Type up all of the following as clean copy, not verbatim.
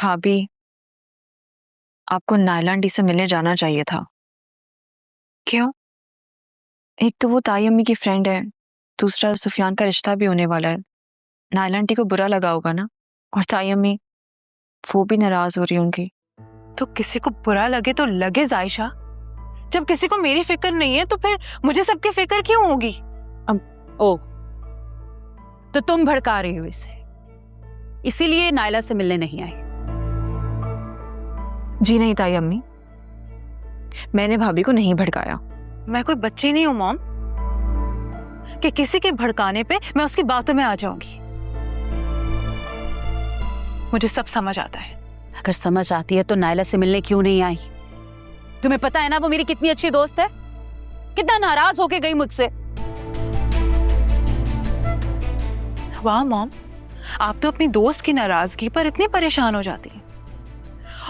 भाभी, आपको नायला आंटी से मिलने जाना चाहिए था। क्यों? एक तो वो ताई अम्मी की फ्रेंड है, दूसरा सुफियान का रिश्ता भी होने वाला है। नायला आंटी को बुरा लगा होगा ना, और ताई अम्मी वो भी नाराज हो रही होंगी। तो किसी को बुरा लगे तो लगे जायशा, जब किसी को मेरी फिक्र नहीं है तो फिर मुझे सबकी फिक्र क्यों होगी? ओ, तो तुम भड़का रही हो इसे, इसीलिए नायला से मिलने नहीं आई? जी नहीं ताई अम्मी, मैंने भाभी को नहीं भड़काया। मैं कोई बच्ची नहीं हूं मॉम कि किसी के भड़काने पे मैं उसकी बातों में आ जाऊंगी। मुझे सब समझ आता है। अगर समझ आती है तो नायला से मिलने क्यों नहीं आई? तुम्हें पता है ना वो मेरी कितनी अच्छी दोस्त है, कितना नाराज होके गई मुझसे। वाह मॉम, आप तो अपनी दोस्त की नाराजगी पर इतनी परेशान हो जाती हैं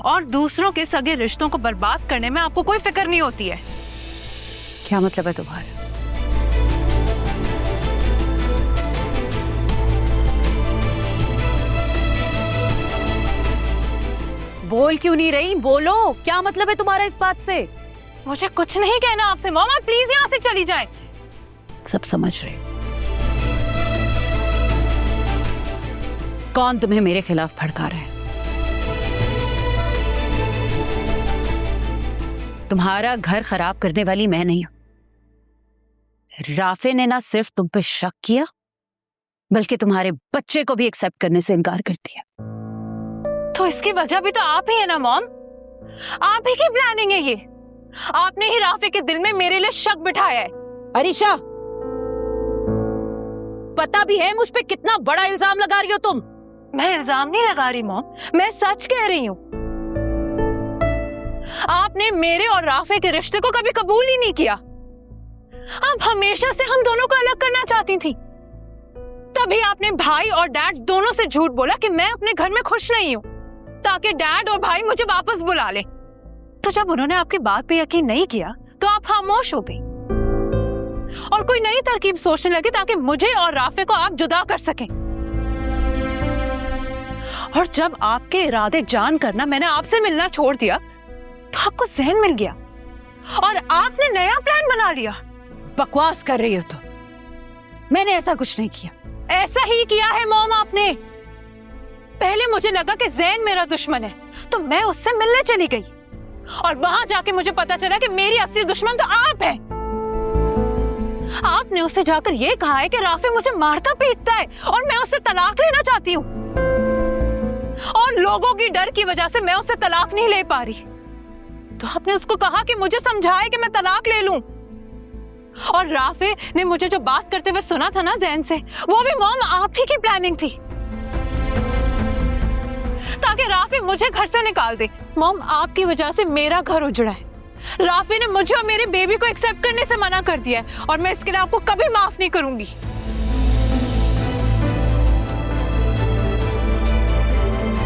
और दूसरों के सगे रिश्तों को बर्बाद करने में आपको कोई फिक्र नहीं होती है। क्या मतलब है तुम्हारा? बोल क्यों नहीं रही? बोलो, क्या मतलब है तुम्हारा इस बात से? मुझे कुछ नहीं कहना आपसे मॉम, आप प्लीज यहाँ से चली जाएं। सब समझ रहे। कौन तुम्हें मेरे खिलाफ भड़का रहा है? तुम्हारा घर खराब करने वाली मैं नहीं हूं। राफे ने ना सिर्फ तुम पे शक किया, बल्कि तुम्हारे बच्चे को भी एक्सेप्ट करने से इनकार कर दिया। तो इसकी वजह भी तो आप ही है ना मॉम, आप ही की प्लानिंग है ये। आपने ही राफे के दिल में मेरे लिए शक बिठाया है। अरीशा, पता भी है मुझ पे कितना बड़ा इल्जाम लगा रही हो तुम? मैं इल्जाम नहीं लगा रही मॉम, मैं सच कह रही हूं। आपने मेरे और राफे के रिश्ते को कभी कबूल ही नहीं किया। आप हमेशा से हम दोनों को अलग करना चाहती थी। तभी आपने भाई और डैड दोनों से झूठ बोला कि मैं अपने घर में खुश नहीं हूं, ताकि डैड और भाई मुझे वापस बुला ले। तो जब उन्होंने आपकी बात पे यकीन नहीं किया तो आप खामोश हो गई और कोई नई तरकीब सोचने लगे ताकि मुझे और राफे को आप जुदा कर सकें। और जब आपके इरादे जान करना मैंने आपसे मिलना छोड़ दिया तो आपको जहन मिल गया और आपने नया प्लान बना लिया। बकवास कर रही हो तो? मैंने ऐसा कुछ नहीं किया। ऐसा ही किया है मॉम आपने। पहले मुझे लगा कि जैन मेरा दुश्मन है तो मैं उससे मिलने चली गई और वहां जाके मुझे पता चला कि मेरी असली दुश्मन तो आप हैं। आपने उससे जाकर यह कहा है कि राफे मुझे मारता पीटता है और मैं उससे तलाक लेना चाहती हूँ और लोगों की डर की वजह से मैं उससे तलाक नहीं ले पा रही। तो आपने उसको कहा कि मुझे समझाए कि मैं तलाक ले लूं। और राफे ने मुझे जो बात करते हुए सुना था ना जैन से, वो भी मॉम आप ही की प्लानिंग थी, ताकि राफे मुझे घर से निकाल दे। मॉम, आपकी वजह से मेरा घर उजड़ा है। राफे ने मुझे और मेरे बेबी को एक्सेप्ट करने से मना कर दिया है और मैं इसके लिए आपको कभी माफ नहीं करूंगी।